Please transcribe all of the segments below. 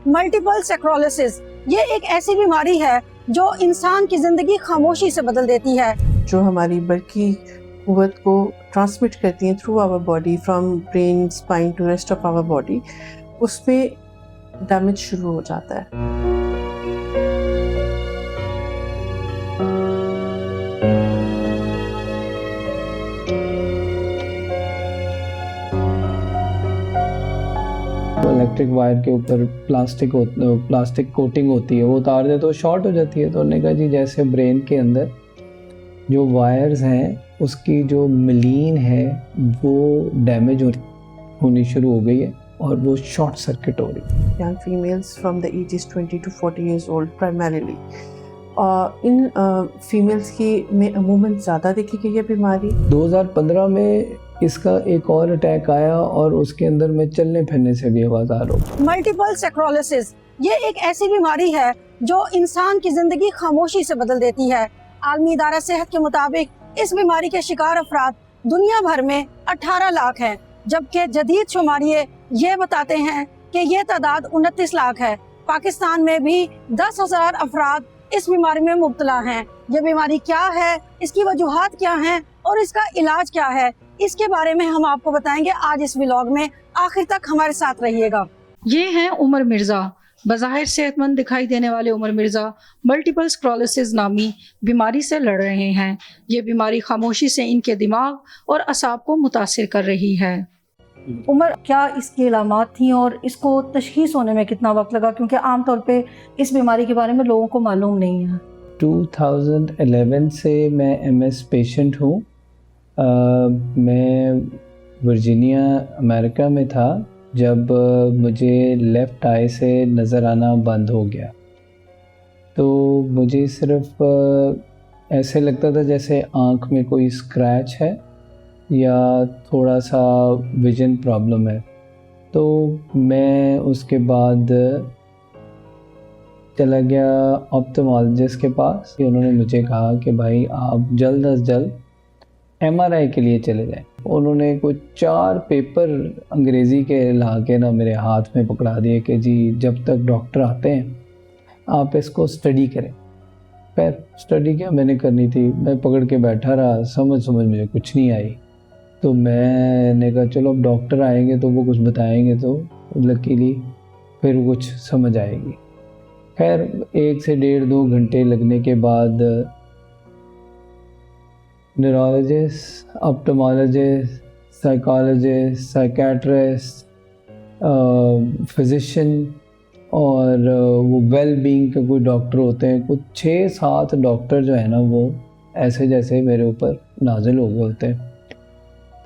Multiple sclerosis ये एक ऐसी बीमारी है जो इंसान की जिंदगी खामोशी से बदल देती है, जो हमारी बल्कि कुव्वत को ट्रांसमिट करती हैं through our body from brain spine to rest of our body, उसमें डैमेज शुरू हो जाता है। इलेक्ट्रिक वायर के ऊपर प्लास्टिक कोटिंग होती है, वो उतार दे तो शॉर्ट हो जाती है। तो उन्होंने कहा जी जैसे ब्रेन के अंदर जो वायर्स हैं उसकी जो मिलीन है वो डैमेज होनी शुरू हो गई है और वो शॉर्ट सर्किट हो रही है। Young females from the ages 20 to 40 years old primarily. In females की में अमूमन ज़्यादा देखी गई है बीमारी। 2015 में इसका एक और अटैक आया और उसके अंदर में चलने फिरने से भी आवाज़ार हो। मल्टीपल स्क्लेरोसिस ये एक ऐसी बीमारी है जो इंसान की जिंदगी खामोशी से बदल देती है। आलमी इदारा सेहत के मुताबिक इस बीमारी के शिकार अफराद दुनिया भर में 18 लाख हैं, जबकि जदीद शुमारिये ये बताते हैं कि ये तादाद 29 लाख है। पाकिस्तान में भी 10,000 अफराद इस बीमारी में मुब्तला हैं। ये बीमारी क्या है, इसकी वजूहात क्या हैं और इसका इलाज क्या है, इसके बारे में हम आपको बताएंगे आज इस व्लॉग में। आखिर तक हमारे साथ रहिएगा। ये हैं उमर मिर्जा। बज़ाहिर सेहतमंद दिखाई देने वाले उमर मिर्जा मल्टीपल स्क्लेरोसिस नामी बीमारी से लड़ रहे हैं। ये बीमारी खामोशी से इनके दिमाग और असाब को मुतासिर कर रही है। उमर, क्या इसकी अलामात थी और इसको तशखीस होने में कितना वक्त लगा, क्योंकि आमतौर पे इस बीमारी के बारे में लोगों को मालूम नहीं है। 2011 से मैं MS पेशेंट हूँ। मैं वर्जीनिया अमेरिका में था जब मुझे लेफ़्ट आई से नज़र आना बंद हो गया। तो मुझे सिर्फ ऐसे लगता था जैसे आँख में कोई स्क्रैच है या थोड़ा सा विजन प्रॉब्लम है। तो मैं उसके बाद चला गया ऑप्थेल्मोलॉजिस्ट के पास। उन्होंने मुझे कहा कि भाई आप जल्द अज जल्द MRI के लिए चले जाएं। उन्होंने कुछ 4 पेपर अंग्रेज़ी के ला के ना मेरे हाथ में पकड़ा दिए कि जी जब तक डॉक्टर आते हैं आप इसको स्टडी करें। फिर स्टडी क्या मैंने करनी थी, मैं पकड़ के बैठा रहा, समझ मुझे कुछ नहीं आई। तो मैंने कहा चलो अब डॉक्टर आएंगे तो वो कुछ बताएंगे तो लकीली फिर कुछ समझ आएगी। खैर 1 से 1.5-2 घंटे लगने के बाद neurologist, ophthalmologist, psychologist, psychiatrist, physician और वो वेल बीइंग के कोई डॉक्टर होते हैं, कुछ 6-7 डॉक्टर जो है ना वो ऐसे जैसे मेरे ऊपर नाजिल हो गए होते हैं।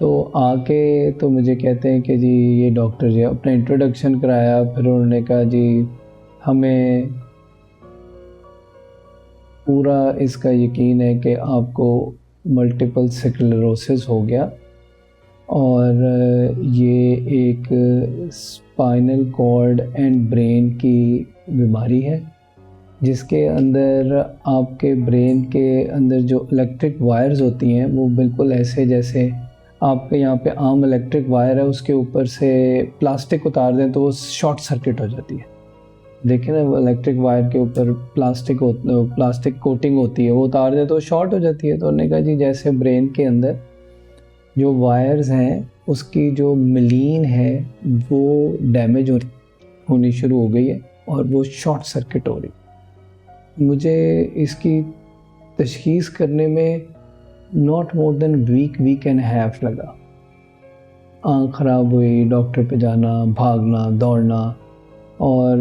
तो आके तो मुझे कहते हैं कि जी ये डॉक्टर जी, अपना इंट्रोडक्शन कराया। फिर उन्होंने कहा जी हमें पूरा इसका यकीन है कि आपको मल्टीपल स्क्लेरोसिस हो गया और ये एक स्पाइनल कॉर्ड एंड ब्रेन की बीमारी है जिसके अंदर आपके ब्रेन के अंदर जो इलेक्ट्रिक वायर्स होती हैं वो बिल्कुल ऐसे जैसे आपके यहाँ पे आम इलेक्ट्रिक वायर है उसके ऊपर से प्लास्टिक उतार दें तो वो शॉर्ट सर्किट हो जाती है। देखिए ना, वो इलेक्ट्रिक वायर के ऊपर प्लास्टिक कोटिंग होती है, वो उतार दे तो शॉर्ट हो जाती है। तो उन्होंने कहा जी जैसे ब्रेन के अंदर जो वायर्स हैं उसकी जो मिलीन है वो डैमेज होनी शुरू हो गई है और वो शॉर्ट सर्किट हो रही। मुझे इसकी तशखीस करने में not more than week and half लगा। आँख ख़राब हुई, डॉक्टर पे जाना, भागना दौड़ना, और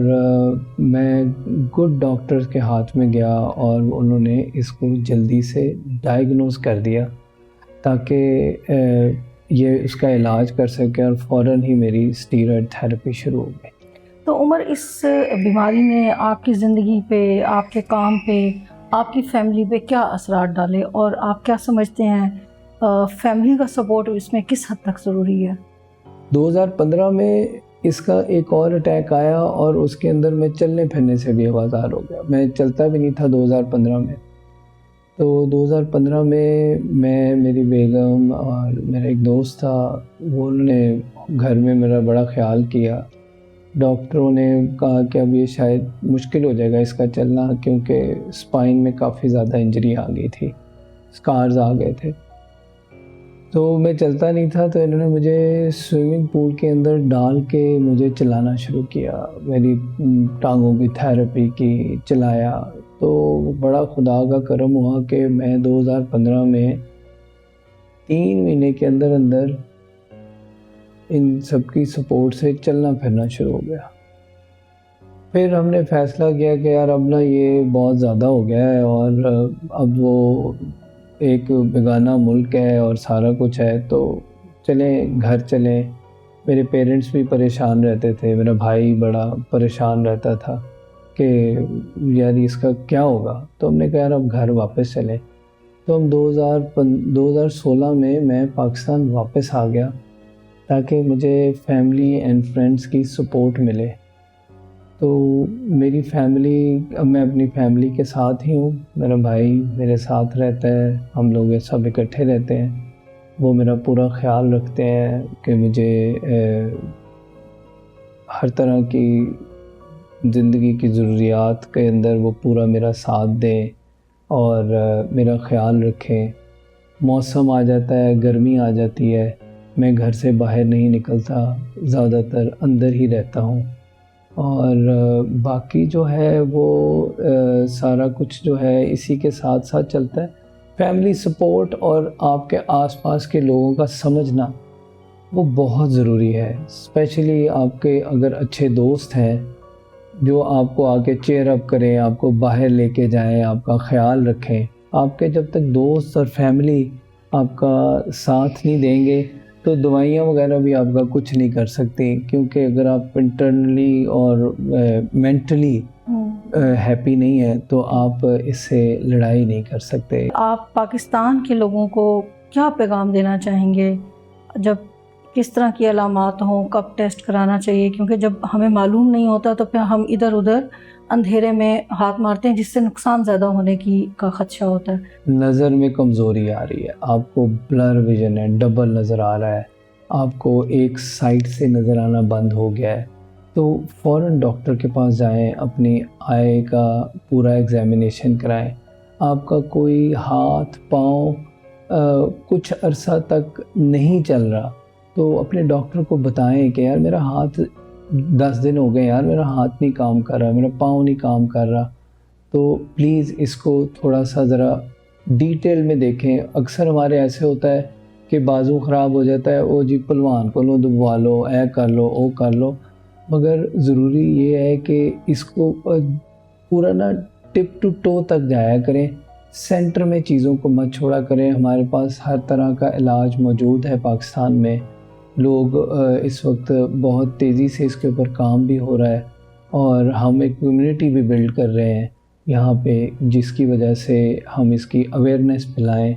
मैं गुड डॉक्टर्स के हाथ में गया और उन्होंने इसको जल्दी से डायग्नोस कर दिया ताकि ये उसका इलाज कर सके और फ़ौरन ही मेरी स्टीरॉयड थेरेपी शुरू हो गई। तो उमर, इस बीमारी ने आपकी ज़िंदगी पे, आपके काम पे, आपकी फैमिली पे क्या असरात डाले और आप क्या समझते हैं फैमिली का सपोर्ट इसमें किस हद तक ज़रूरी है? 2015 में इसका एक और अटैक आया और उसके अंदर मैं चलने फिरने से भी आवाज़ार हो गया। मैं चलता भी नहीं था 2015 में। तो 2015 में मैं, मेरी बेगम और मेरा एक दोस्त था, वो उन्होंने घर में मेरा बड़ा ख्याल किया ڈاکٹروں نے کہا کہ اب یہ شاید مشکل ہو جائے گا اس کا چلنا، کیونکہ اسپائن میں کافی زیادہ انجری آ گئی تھی، اسکارز آ گئے تھے. تو میں چلتا نہیں تھا، تو انہوں نے مجھے سوئمنگ پول کے اندر ڈال کے مجھے چلانا شروع کیا، میری ٹانگوں کی تھیراپی کی، چلایا. تو بڑا خدا کا کرم ہوا کہ میں 2015 میں 3 مہینے کے اندر اندر ان سب کی سپورٹ سے چلنا پھرنا شروع ہو گیا. پھر ہم نے فیصلہ کیا کہ یار اب نا یہ بہت زیادہ ہو گیا ہے، اور اب وہ ایک بیگانہ ملک ہے اور سارا کچھ ہے، تو چلیں گھر چلیں. میرے پیرنٹس بھی پریشان رہتے تھے، میرا بھائی بڑا پریشان رہتا تھا کہ یار اس کا کیا ہوگا. تو ہم نے کہا یار اب گھر واپس چلیں. تو ہم 2016 میں پاکستان واپس آ گیا تاکہ مجھے فیملی اینڈ فرینڈس کی سپورٹ ملے. تو میری فیملی، اب میں اپنی فیملی کے ساتھ ہی ہوں، میرا بھائی میرے ساتھ رہتا ہے، ہم لوگ سب اکٹھے رہتے ہیں. وہ میرا پورا خیال رکھتے ہیں کہ مجھے ہر طرح کی زندگی کی ضروریات کے اندر وہ پورا میرا ساتھ دیں اور میرا خیال رکھیں. موسم آ جاتا ہے، گرمی آ جاتی ہے، میں گھر سے باہر نہیں نکلتا، زیادہ تر اندر ہی رہتا ہوں. اور باقی جو ہے وہ سارا کچھ جو ہے اسی کے ساتھ ساتھ چلتا ہے. فیملی سپورٹ اور آپ کے آس پاس کے لوگوں کا سمجھنا وہ بہت ضروری ہے. اسپیشلی آپ کے اگر اچھے دوست ہیں جو آپ کو آ کے چیئر اپ کریں، آپ کو باہر لے کے جائیں، آپ کا خیال رکھیں. آپ کے جب تک دوست اور فیملی آپ کا ساتھ نہیں دیں گے تو دوائیاں وغیرہ بھی آپ کا کچھ نہیں کر سکتی، کیونکہ اگر آپ انٹرنلی اور مینٹلی ہیپی نہیں ہیں تو آپ اس سے لڑائی نہیں کر سکتے. آپ پاکستان کے لوگوں کو کیا پیغام دینا چاہیں گے جب کس طرح کی علامات ہوں، کب ٹیسٹ کرانا چاہیے؟ کیونکہ جب ہمیں معلوم نہیں ہوتا تو پھر ہم ادھر ادھر اندھیرے میں ہاتھ مارتے ہیں، جس سے نقصان زیادہ ہونے کا خدشہ ہوتا ہے. نظر میں کمزوری آ رہی ہے، آپ کو بلر ویژن ہے، ڈبل نظر آ رہا ہے، آپ کو ایک سائڈ سے نظر آنا بند ہو گیا ہے، تو فوراً ڈاکٹر کے پاس جائیں، اپنی آئی کا پورا ایگزامینیشن کرائیں. آپ کا کوئی ہاتھ پاؤں کچھ عرصہ تک نہیں چل رہا تو اپنے ڈاکٹر کو بتائیں کہ یار میرا ہاتھ 10 دن ہو گئے، یار میرا ہاتھ نہیں کام کر رہا، میرا پاؤں نہیں کام کر رہا. تو پلیز اس کو تھوڑا سا ذرا ڈیٹیل میں دیکھیں. اکثر ہمارے ایسے ہوتا ہے کہ بازو خراب ہو جاتا ہے، او جی پلوان کو لو دبوا لو، اے کر لو او کر لو. مگر ضروری یہ ہے کہ اس کو پورا نا ٹپ ٹو ٹو تک جایا کریں، سینٹر میں چیزوں کو مت چھوڑا کریں. ہمارے پاس ہر طرح کا علاج موجود ہے پاکستان میں. لوگ اس وقت بہت تیزی سے اس کے اوپر کام بھی ہو رہا ہے، اور ہم ایک کمیونٹی بھی بلڈ کر رہے ہیں یہاں پہ، جس کی وجہ سے ہم اس کی اویئرنیس پھیلائیں.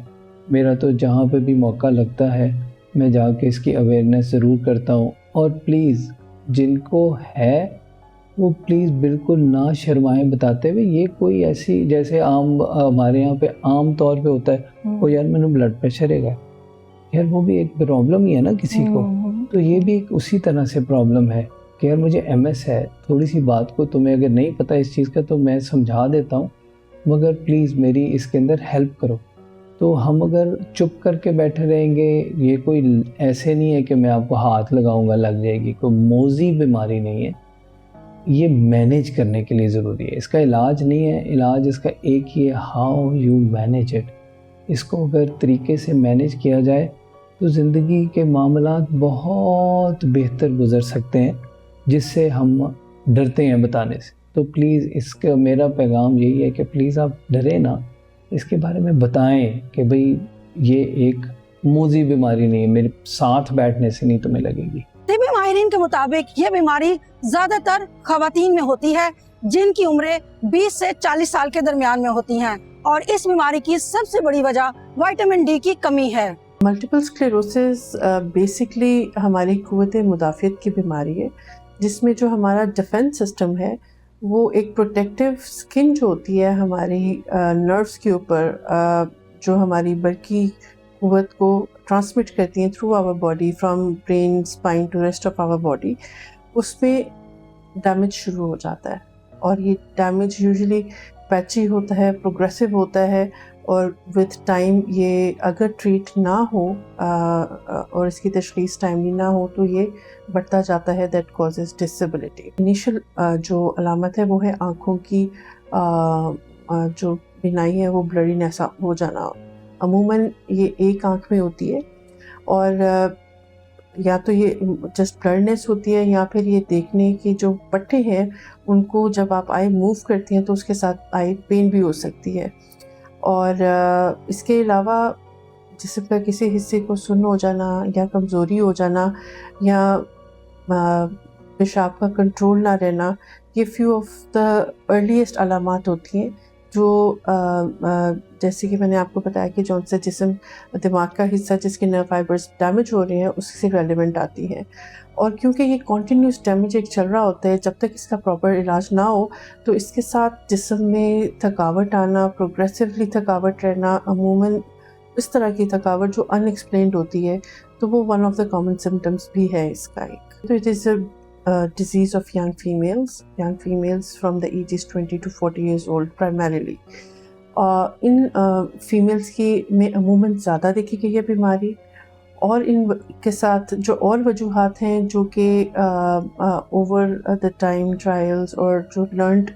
میرا تو جہاں پہ بھی موقع لگتا ہے میں جا کے اس کی اویئرنیس ضرور کرتا ہوں. اور پلیز جن کو ہے وہ پلیز بالکل نہ شرمائیں بتاتے ہوئے. یہ کوئی ایسی جیسے عام ہمارے یہاں پہ عام طور پہ ہوتا ہے وہ یار میں نے بلڈ پریشر ہے گا، یار وہ بھی ایک پرابلم ہی ہے نا کسی کو. تو یہ بھی ایک اسی طرح سے پرابلم ہے کہ یار مجھے ایم ایس ہے. تھوڑی سی بات کو تمہیں اگر نہیں پتہ اس چیز کا تو میں سمجھا دیتا ہوں، مگر پلیز میری اس کے اندر ہیلپ کرو. تو ہم اگر چپ کر کے بیٹھے رہیں گے، یہ کوئی ایسے نہیں ہے کہ میں آپ کو ہاتھ لگاؤں گا لگ جائے گی، کوئی موذی بیماری نہیں ہے. یہ مینیج کرنے کے لیے ضروری ہے، اس کا علاج نہیں ہے. علاج اس کا ایک ہی ہے، ہاؤ یو مینیج اٹ. اس کو اگر طریقے سے مینیج کیا جائے تو زندگی کے معاملات بہت بہتر گزر سکتے ہیں، جس سے ہم ڈرتے ہیں بتانے سے. تو پلیز اس کا میرا پیغام یہی ہے کہ پلیز آپ ڈریں نا، اس کے بارے میں بتائیں کہ بھئی یہ ایک موذی بیماری نہیں ہے، میرے ساتھ بیٹھنے سے نہیں تمہیں لگے گی. طبی ماہرین کے مطابق یہ بیماری زیادہ تر خواتین میں ہوتی ہے جن کی عمریں 20 سے 40 سال کے درمیان میں ہوتی ہیں، اور اس بیماری کی سب سے بڑی وجہ وٹامن ڈی کی کمی ہے. ملٹیپل اسکلیروسس بیسکلی ہماری قوت مدافعت کی بیماری ہے، جس میں جو ہمارا ڈیفنس سسٹم ہے وہ ایک پروٹیکٹیو سکن جو ہوتی ہے ہماری نروس کے اوپر، جو ہماری برقی قوت کو ٹرانسمٹ کرتی ہیں through our body from brain spine to rest of our body, اس میں डैमेज शुरू हो जाता है, और ये डैमेज यूजुअली पैची होता है, प्रोग्रेसिव होता है, और विद टाइम ये अगर ट्रीट ना हो और इसकी तशख़ीस टाइमली ना हो तो ये बढ़ता जाता है, दैट कॉजेज़ डिसेबिलिटी। इनिशियल जो अलामत है वो है आँखों की जो बिनाई है वो ब्लरीनेस हो जाना। अमूमन ये एक आँख में होती है, और या तो ये जस्ट ब्लरनेस होती है, या फिर ये देखने की जो पट्टे हैं उनको जब आप आई मूव करती हैं तो उसके साथ आई पेन भी हो सकती है। और इसके अलावा जिस्म का किसी हिस्से को सुन्न हो जाना या कमज़ोरी हो जाना या पेशाब का कंट्रोल ना रहना, ये फ्यू ऑफ द अर्लीस्ट अलामात होती हैं जो जैसे कि मैंने आपको बताया कि जो उनसे जिस्म दिमाग का हिस्सा जिसके नर्व फाइबर्स डैमेज हो रहे हैं उससे रेलिवेंट आती हैं। और क्योंकि ये कॉन्टीन्यूस डैमेज एक चल रहा होता है, जब तक इसका प्रॉपर इलाज ना हो तो इसके साथ जिस्म में थकावट आना, प्रोग्रेसिवली थकावट रहना, अमूमन इस तरह की थकावट जो अनएक्सप्लेन्ड होती है, तो वो one of the common symptoms भी है इसका एक। तो it is disease of young females from the ages 20 to 40 years old primarily. In females की में अमूमन ज़्यादा देखी गई है बीमारी, और इन के साथ जो और वजूहात हैं जो कि ओवर द टाइम ट्रायल्स और जो लर्नड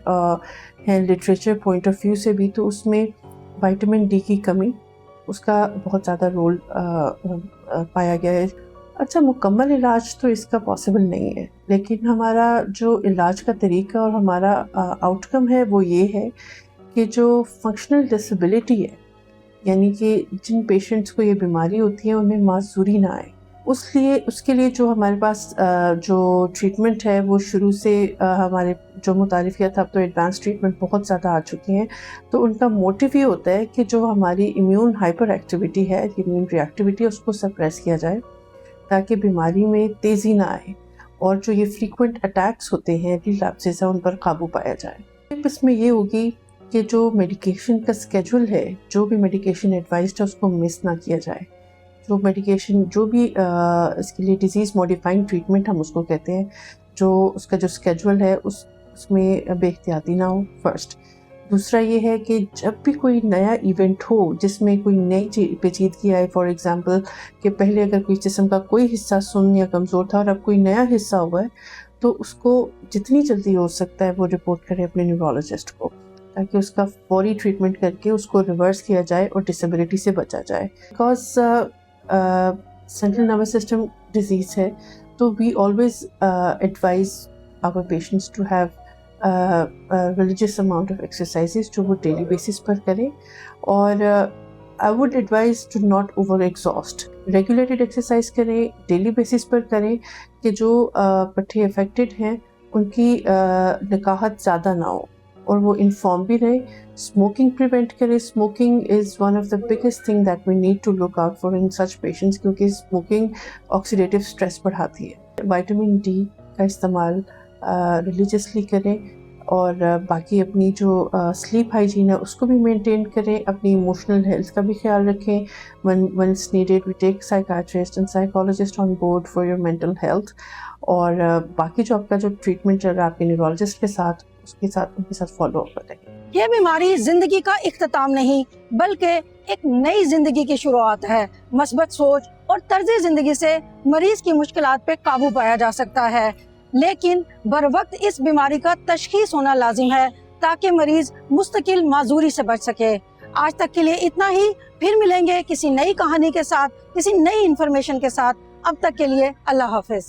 हैं लिटरेचर पॉइंट ऑफ व्यू से भी, तो उसमें विटामिन डी की कमी उसका बहुत ज़्यादा रोल पाया गया है। अच्छा, मुकम्मल इलाज तो इसका पॉसिबल नहीं है, लेकिन हमारा जो इलाज का तरीका और हमारा आउटकम है वो ये है कि जो फंक्शनल डिसेबिलिटी है, यानी कि जिन पेशेंट्स को ये बीमारी होती है उनमें माजूरी ना आए, उसके लिए जो हमारे पास जो ट्रीटमेंट है वो शुरू से हमारे जो मुतारिफ किया था, अब तो एडवांस ट्रीटमेंट बहुत ज़्यादा आ चुकी हैं। तो उनका मोटिव ये होता है कि जो हमारी इम्यून हाइपर एक्टिविटी है, इम्यून रिएक्टिविटी है, उसको सप्रेस किया जाए ताकि बीमारी में तेज़ी ना आए, और जो ये फ्रीक्वेंट अटैक्स होते हैं, रिलैप्सेस है, उन पर काबू पाया जाए। इसमें ये होगी कि जो मेडिकेशन का स्केड्यूल है, जो भी मेडिकेशन एडवाइस्ड है उसको मिस ना किया जाए। जो मेडिकेशन जो भी इसके लिए डिजीज़ मॉडिफाइंग ट्रीटमेंट हम उसको कहते हैं, जो उसका जो स्केड्यूल है उसमें बेख्तियाती ना हो फर्स्ट। दूसरा ये है कि जब भी कोई नया इवेंट हो जिसमें कोई नई पेचीदगी आए, फॉर एग्जांपल कि पहले अगर कोई जिस्म का कोई हिस्सा सुन्न या कमज़ोर था और अब कोई नया हिस्सा हुआ है, तो उसको जितनी जल्दी हो सकता है वो रिपोर्ट करें अपने न्यूरोलॉजिस्ट को, ताकि उसका फौरी ट्रीटमेंट करके उसको रिवर्स किया जाए और डिसेबिलिटी से बचा जाए। Because central nervous system disease है, तो we always advise our patients to have religious amount of exercises जो वो डेली बेसिस पर करें, और I would advise to not over exhaust. Regulated exercise करें, डेली बेसिस पर करें कि जो पट्टे अफेक्टेड हैं उनकी निकाहत ज़्यादा ना हो और वो इन्फॉर्म भी रहे। स्मोकिंग प्रिवेंट करें। Smoking is one of the biggest thing that we need to look out for in such patients, क्योंकि स्मोकिंग ऑक्सीडेटिव स्ट्रेस बढ़ाती है। विटामिन डी का इस्तेमाल रिलीजियसली करें, और बाकी अपनी जो स्लीप हाइजीन है उसको भी मेंटेन करें। अपनी इमोशनल हेल्थ का भी ख्याल रखें। when it's needed we take psychiatrist and psychologist on board for your mental health। और बाकी जो आपका जो ट्रीटमेंट चल रहा है आपके न्यूरोलॉजिस्ट के साथ, उनके साथ फॉलो अप करें। ये बीमारी जिंदगी का इख्तिताम नहीं बल्कि एक नई जिंदगी की शुरुआत है। मस्बत सोच और तर्ज जिंदगी से मरीज की मुश्किलात पे काबू पाया जा सकता है, लेकिन बर वक्त इस बीमारी का तशखीस होना लाजिम है ताकि मरीज मुस्तकिल माजूरी से बच सके। आज तक के लिए इतना ही, फिर मिलेंगे किसी नई कहानी के साथ, किसी नई इंफॉर्मेशन के साथ। अब तक के लिए अल्लाह हाफिज।